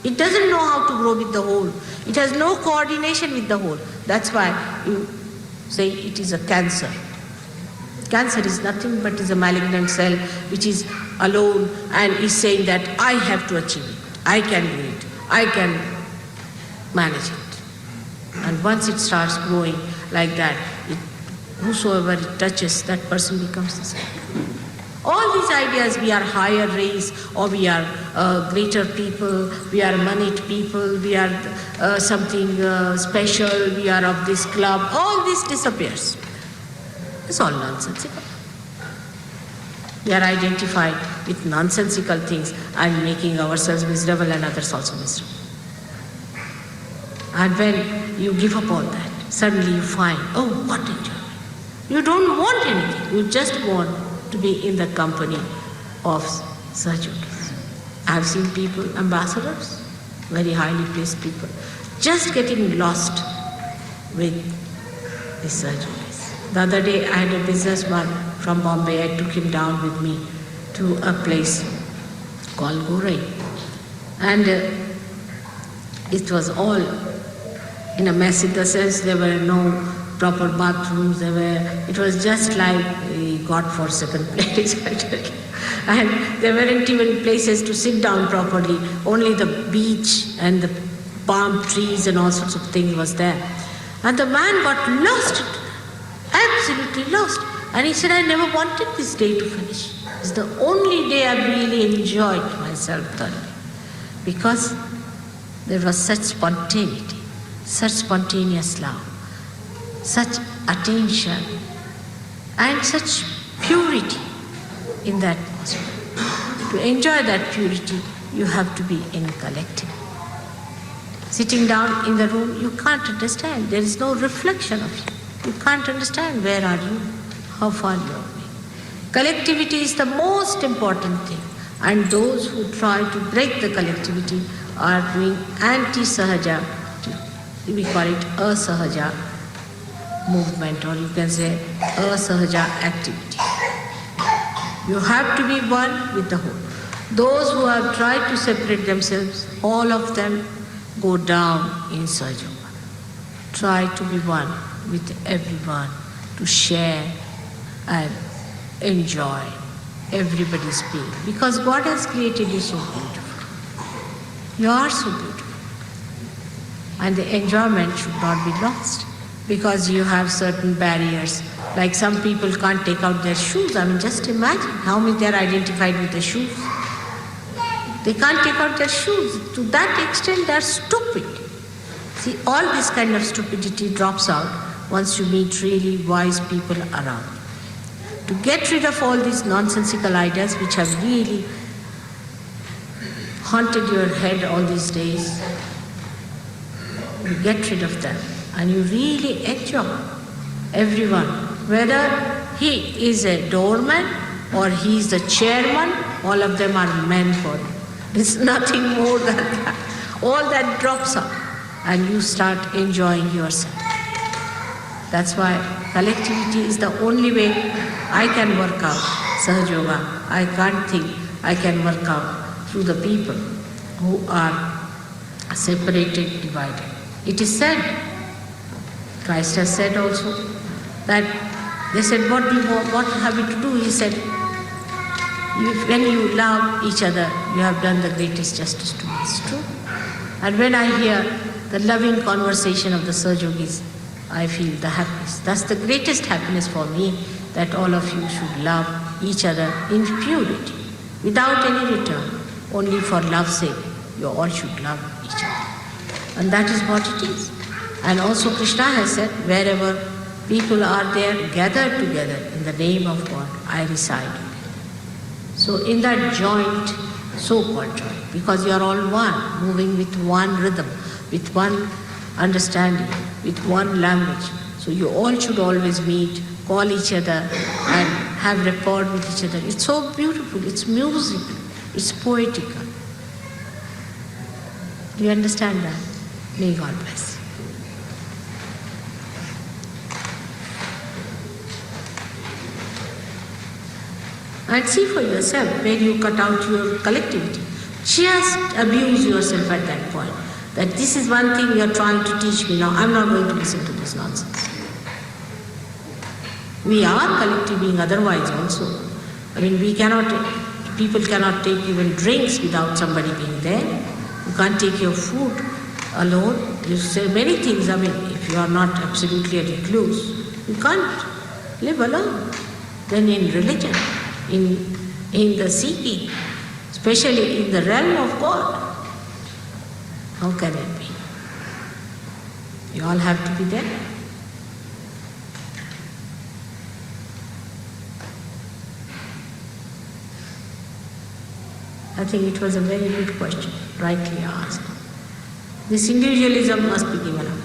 It doesn't know how to grow with the whole. It has no coordination with the whole. That's why you say it is a cancer. Cancer is nothing but is a malignant cell which is alone and is saying that I have to achieve it. I can do it. I can manage it. And once it starts growing like that, whosoever it touches, that person becomes the same. All these ideas, we are higher race, or we are greater people, we are moneyed people, we are something special, we are of this club, all this disappears. It's all nonsensical. We are identified with nonsensical things and making ourselves miserable and others also miserable. And when you give up all that, suddenly you find, oh, what enjoyment. You don't want anything, you just want to be in the company of Sahajogis. I have seen people, ambassadors, very highly placed people, just getting lost with the Sahajogis. The other day I had a businessman from Bombay. I took him down with me to a place called Gorai. And it was all in a mess, in the sense there were no proper bathrooms, it was just like a God-forsaken place. And there weren't even places to sit down properly, only the beach and the palm trees and all sorts of things was there. And the man got lost, absolutely lost. And he said, I never wanted this day to finish. It's the only day I really enjoyed myself thoroughly. Because there was such spontaneity, such spontaneous love, such attention, and such purity in that atmosphere. To enjoy that purity, you have to be in collective. Sitting down in the room, you can't understand. There is no reflection of you. You can't understand where are you, how far you are going. Collectivity is the most important thing. And those who try to break the collectivity are doing anti-Sahaja, we call it asahaja movement, or you can say asahaja activity. You have to be one with the whole. Those who have tried to separate themselves, all of them go down in Sahaja. Try to be one with everyone, to share and enjoy everybody's being. Because God has created you so beautiful. You are so beautiful. And the enjoyment should not be lost. because you have certain barriers. Like some people can't take out their shoes. I mean, just imagine how many they are identified with the shoes. They can't take out their shoes. To that extent, they are stupid. See, all this kind of stupidity drops out once you meet really wise people around. To get rid of all these nonsensical ideas which have really haunted your head all these days, you get rid of them and you really enjoy everyone. Whether he is a doorman or he is the chairman, all of them are meant for you. There's nothing more than that. All that drops out and you start enjoying yourself. That's why collectivity is the only way I can work out Sahaj Yoga. I can't think I can work out through the people who are separated, divided. It is said, Christ has said also, that they said, what have we to do? He said, when you love each other, you have done the greatest justice to me. It's true. And when I hear the loving conversation of the Sahaj Yogis, I feel the happiness. That's the greatest happiness for me, that all of you should love each other in purity, without any return. Only for love's sake, you all should love each other. And that is what it is. And also Krishna has said, wherever people are there gathered together in the name of God, I reside. So in that joint, so-called joint, because you are all one, moving with one rhythm, with one understanding, with one language. So you all should always meet, call each other and have rapport with each other. It's so beautiful, it's musical, it's poetical. Do you understand that? May God bless. And see for yourself where you cut out your collectivity. Just abuse yourself at that point. That this is one thing you are trying to teach me now. I'm not going to listen to this nonsense. We are collective being otherwise also. I mean, people cannot take even drinks without somebody being there. You can't take your food alone. You say many things. I mean, if you are not absolutely a recluse, you can't live alone. Then in religion, in the seeking, especially in the realm of God, how can it be? You all have to be there. I think it was a very good question, rightly asked. This individualism must be given up.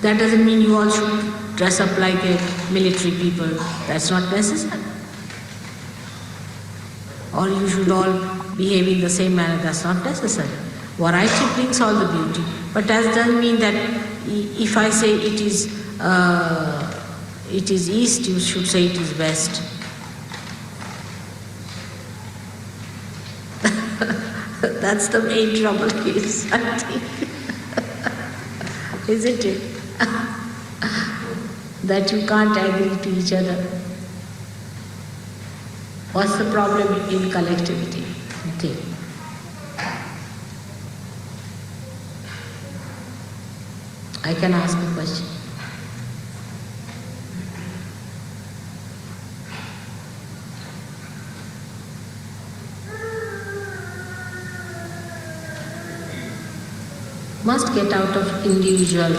That doesn't mean you all should dress up like a military people. That's not necessary. Or you should all behave in the same manner. That's not necessary. Variety brings all the beauty. But that doesn't mean that if I say it is east, you should say it is west. That's the main trouble is, I think. Isn't it? That you can't agree to each other. What's the problem in collectivity? Nothing. I can ask a question. Must get out of individual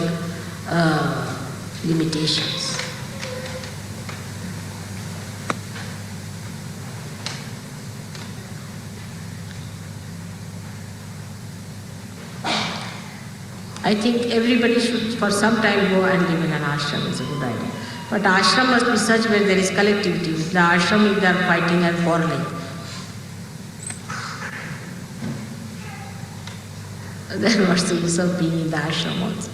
limitations. I think everybody should for some time go and live in an ashram. It's a good idea. But ashram must be such where there is collectivity. With the ashram, if they are fighting and quarreling, then what's the use of being in the ashram also?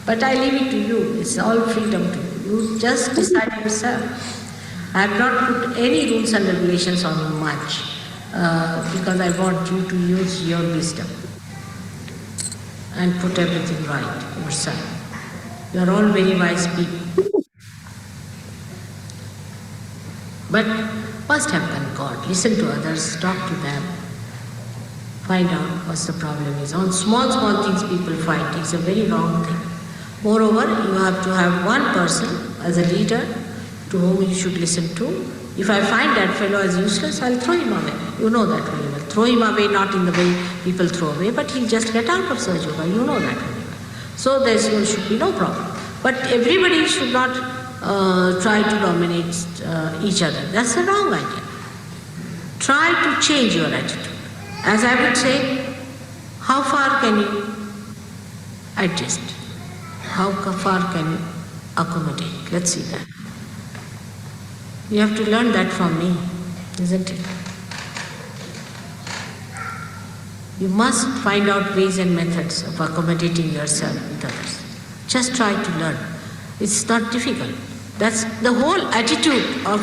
But I leave it to you. It's all freedom to you. You just decide yourself. I have not put any rules and regulations on you much because I want you to use your wisdom and put everything right yourself. You are all very wise people. But must have concord. Listen to others, talk to them. Find out what the problem is. On small things people fight. It's a very wrong thing. Moreover, you have to have one person as a leader to whom you should listen to. If I find that fellow as useless, I'll throw him away. You know that very well. Throw him away not in the way people throw away, but he'll just get out of Sahaja Yoga. You know that very well. So there should be no problem. But everybody should not try to dominate each other. That's the wrong idea. Try to change your attitude. As I would say, how far can you adjust? How far can you accommodate? Let's see that. You have to learn that from me, isn't it? You must find out ways and methods of accommodating yourself with others. Just try to learn. It's not difficult. That's the whole attitude of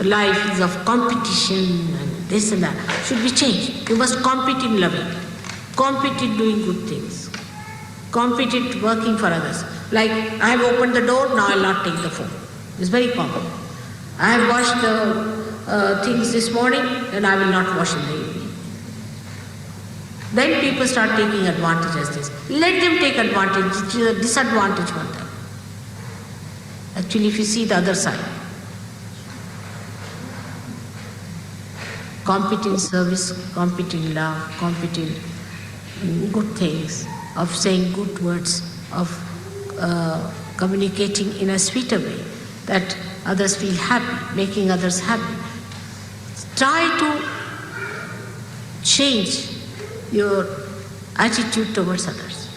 life is of competition and this and that. Should be changed. You must compete in loving, compete in doing good things, compete in working for others. Like, I have opened the door, now I'll not take the phone. It's very common. I have washed the things this morning, then I will not wash in the evening. Then people start taking advantage of this. Let them take advantage. It is a disadvantage for them. Actually, if you see the other side, compete in service, compete in love, compete in good things, of saying good words, of communicating in a sweeter way, that others feel happy, making others happy. Try to change your attitude towards others.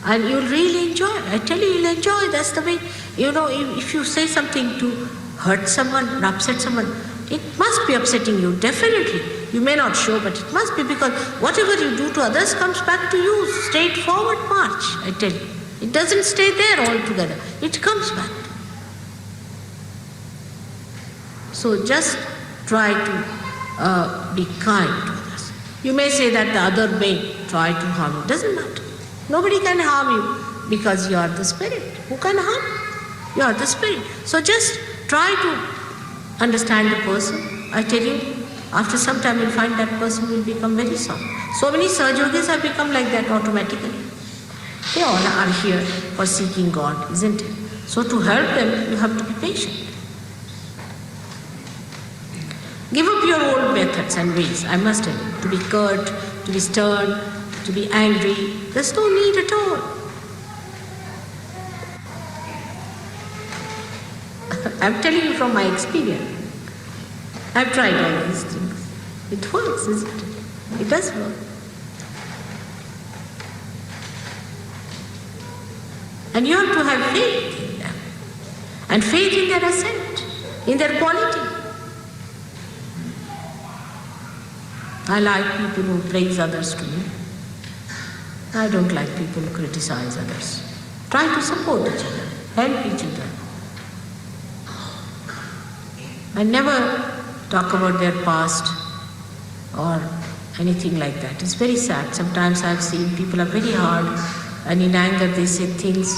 And you'll really enjoy it. I tell you, you'll enjoy. That's the way, you know, if you say something to hurt someone and upset someone, it must be upsetting you, definitely. You may not show, but it must be, because whatever you do to others comes back to you. Straightforward march, I tell you. It doesn't stay there altogether. It comes back. So just try to be kind to others. You may say that the other may try to harm you. Doesn't matter. Nobody can harm you because you are the spirit. Who can harm you? You are the spirit. So just try to understand the person. I tell you, after some time you'll find that person will become very soft. So many Sahaja Yogis have become like that automatically. They all are here for seeking God, isn't it? So to help them, you have to be patient. Give up your old methods and ways, I must tell you. To be curt, to be stern, to be angry. There's no need at all. I'm telling you from my experience. I've tried all these things. It works, isn't it? It does work. And you have to have faith in them. And faith in their assent, in their quality. I like people who praise others to me. I don't like people who criticize others. Try to support each other, help each other. I never talk about their past or anything like that. It's very sad. Sometimes I've seen people are very hard, and in anger they say things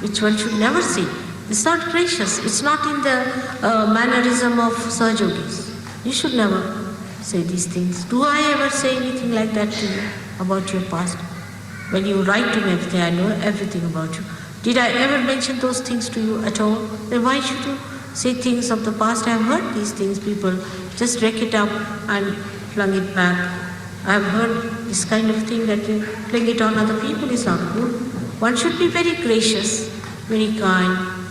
which one should never say. It's not gracious. It's not in the mannerism of Sahaja Yogis. You should never say these things. Do I ever say anything like that to you about your past? When you write to me everything, I know everything about you. Did I ever mention those things to you at all? Then why should you say things of the past? I have heard these things. People just wreck it up and flung it back. I have heard this kind of thing, that you fling it on other people is not good. One should be very gracious, very kind,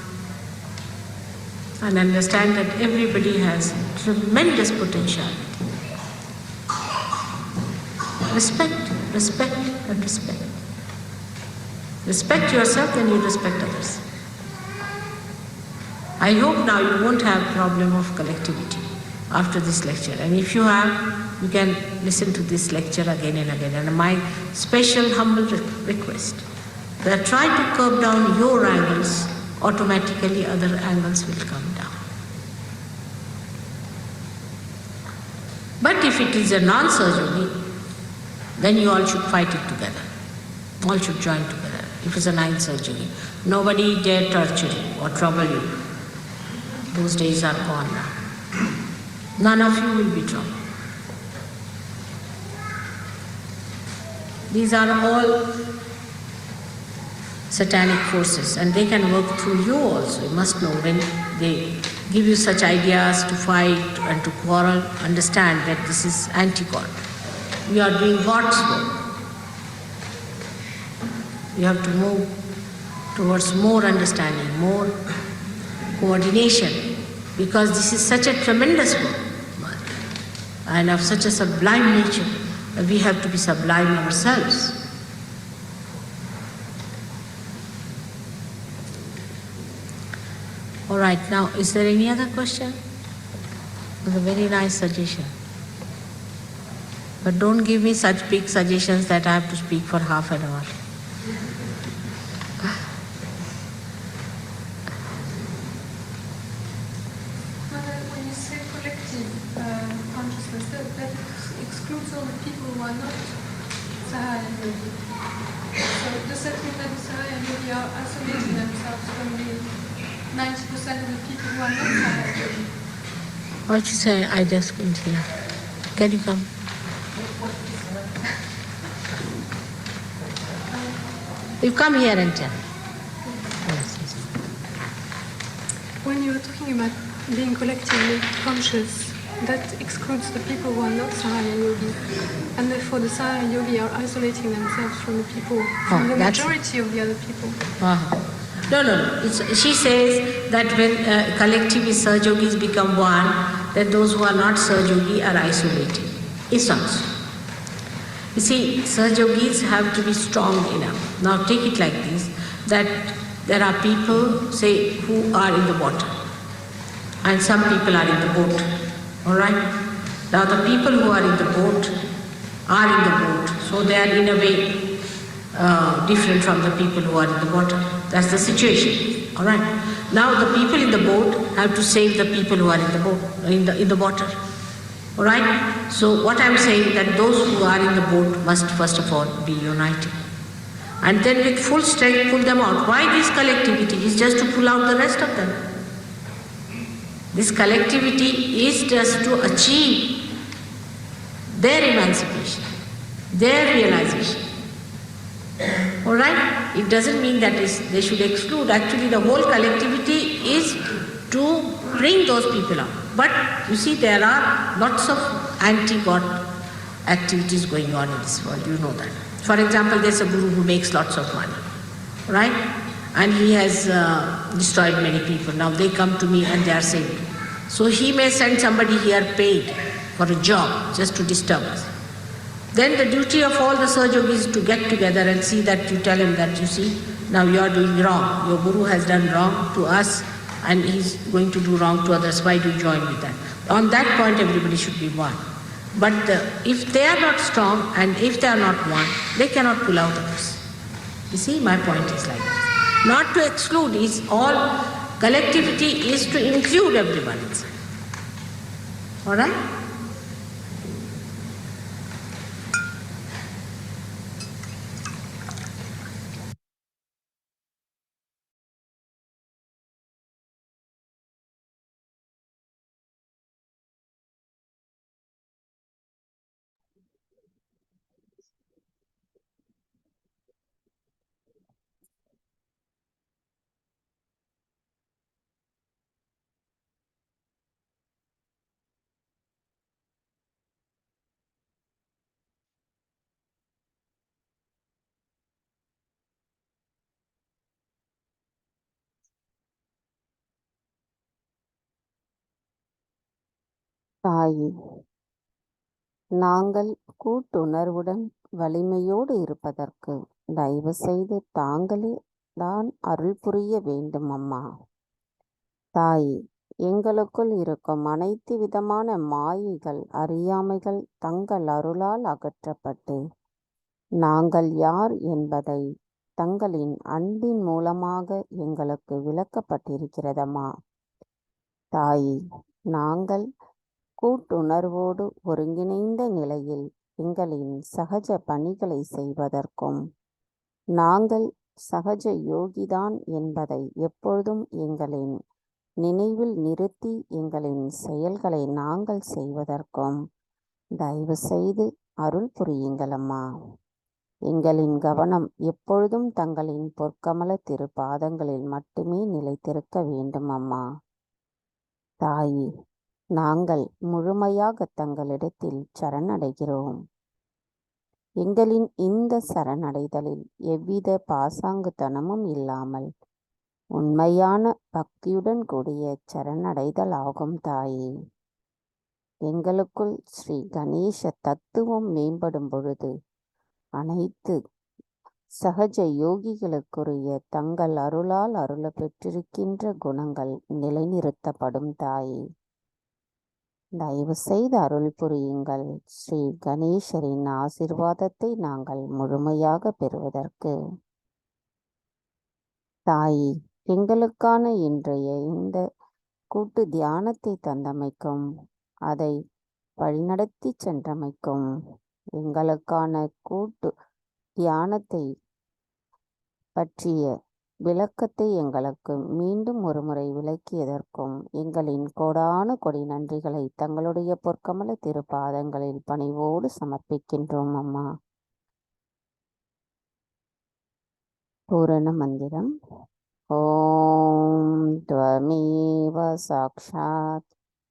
and understand that everybody has tremendous potentiality. Respect, respect, and respect. Respect yourself and you respect others. I hope now you won't have problem of collectivity after this lecture. And if you have, you can listen to this lecture again and again. And my special humble request, that try to curb down your angles, automatically other angles will come down. But if it is a non-Sahaja Yogi, then you all should fight it together. All should join together. If it's a Sahaja Yogi, nobody dare torture you or trouble you. Those days are gone now. None of you will be troubled. These are all satanic forces, and they can work through you also. You must know when they give you such ideas to fight and to quarrel, understand that this is anti-God. You are doing God's work. You have to move towards more understanding, more coordination, because this is such a tremendous work and of such a sublime nature that we have to be sublime ourselves. All right, now is there any other question? It was a very nice suggestion. But don't give me such big suggestions that I have to speak for half an hour. When you say collective consciousness, that excludes all the people who are not Sahaya Yogi. So does that mean that the Sahaya Yogi are isolating themselves from the 90% of the people who are not Sahaya Yogi? What you say? I just couldn't hear. Can you come? You come here and tell. Yes. When you were talking about being collectively conscious, that excludes the people who are not Sahaya Yogi. And therefore the Sahaya Yogi are isolating themselves from the people, from the majority of the other people. No. She says that when collectively Sahajogis become one, then those who are not Sahajogi are isolated. It's not so. You see, Sahajogis have to be strong enough. Now take it like this, that there are people, say, who are in the water, and some people are in the boat. All right? Now the people who are in the boat are in the boat, so they are in a way different from the people who are in the water. That's the situation. All right? Now the people in the boat have to save the people who are in the boat, in the water. All right? So what I'm saying that those who are in the boat must first of all be united. And then with full strength pull them out. Why this collectivity? Is just to pull out the rest of them. This collectivity is just to achieve their emancipation, their realization. All right? It doesn't mean that they should exclude. Actually, the whole collectivity is to bring those people out. But you see, there are lots of anti-God activities going on in this world. You know that. For example, there's a guru who makes lots of money, right? And he has destroyed many people. Now they come to me and they are saved. So he may send somebody here paid for a job just to disturb us. Then the duty of all the Sahajogis is to get together and see that you tell him that, you see, now you are doing wrong. Your guru has done wrong to us and he's going to do wrong to others. Why do you join with that? On that point, everybody should be one. But if they are not strong and if they are not one, they cannot pull out others. You see, my point is like that. Not to exclude, is all collectivity is to include everyone inside. All right? தாயே, நாங்கள் கூட்டுணர்வுடன் வலிமையோடு இருப்பதற்கு தயவு செய்து தாங்களே தான் அருள் புரிய வேண்டும் அம்மா. தாயே, எங்களுக்குள் இருக்கும் அனைத்து விதமான மாயைகள், அறியாமைகள் தங்கள் அருளால் அகற்றப்பட்டு நாங்கள் யார் என்பதை தங்களின் அன்பின் மூலமாக எங்களுக்கு விளக்கப்பட்டிருக்கிறதம்மா. தாயே, நாங்கள் கூட்டுணர்வோடு ஒருங்கிணைந்த நிலையில் எங்களின் சகஜ பணிகளை செய்வதற்கும் நாங்கள் சகஜ யோகிதான் என்பதை எப்பொழுதும் எங்களின் நினைவில் நிறுத்தி எங்களின் செயல்களை நாங்கள் செய்வதற்கும் தயவு செய்து அருள் புரியுங்களம்மா. எங்களின் கவனம் எப்பொழுதும் தங்களின் பொற்கமல திருப்பாதங்களில் மட்டுமே நிலைத்திருக்க வேண்டும் அம்மா. தாயே, நாங்கள் முழுமையாக தங்களிடத்தில் சரணடைகிறோம். எங்களின் இந்த சரணடைதலில் எவ்வித பாசாங்குத்தனமும் இல்லாமல் உண்மையான பக்தியுடன் கூடிய சரணடைதல் ஆகும் தாயே. எங்களுக்குள் ஸ்ரீ கணேச தத்துவம் மேம்படும் பொழுது அனைத்து சகஜ யோகிகளுக்குரிய தங்கள் அருளால் அருள பெற்றிருக்கின்ற குணங்கள் நிலைநிறுத்தப்படும் தாயே. தயவு செய்து அருள் புரியுங்கள். ஸ்ரீ கணேசரின் ஆசிர்வாதத்தை நாங்கள் முழுமையாக பெறுவதற்கு. தாயே, எங்களுக்கான இன்றைய இந்த கூட்டு தியானத்தை தந்தமைக்கும், அதை வழிநடத்தி சென்றமைக்கும், எங்களுக்கான கூட்டு தியானத்தை பற்றிய விளக்கத்தை எங்களுக்கு மீண்டும் ஒருமுறை விளக்கியதற்கும் எங்களின் கோடான கொடி நன்றிகளை தங்களுடைய பொற்கமல திருப்பாதங்களில் பணிவோடு சமர்ப்பிக்கின்றோம் அம்மா. பூரண மந்திரம். ஓம் த்வமேவ சாக்ஷாத்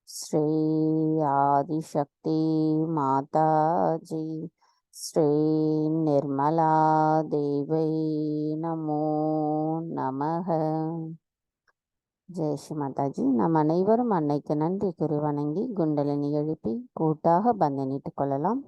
ஸ்ரீ ஆதிசக்தி மாதாஜி ஸ்ரீ நிர்மலா தேவை நமோ நமக. ஜெய் ஸ்ரீ மாதாஜி. நம் அனைவரும் அன்னைக்கு நன்றி கூறி வணங்கி குண்டலினி எழுப்பி கூட்டாக பந்தனிட்டுக் கொள்ளலாம்.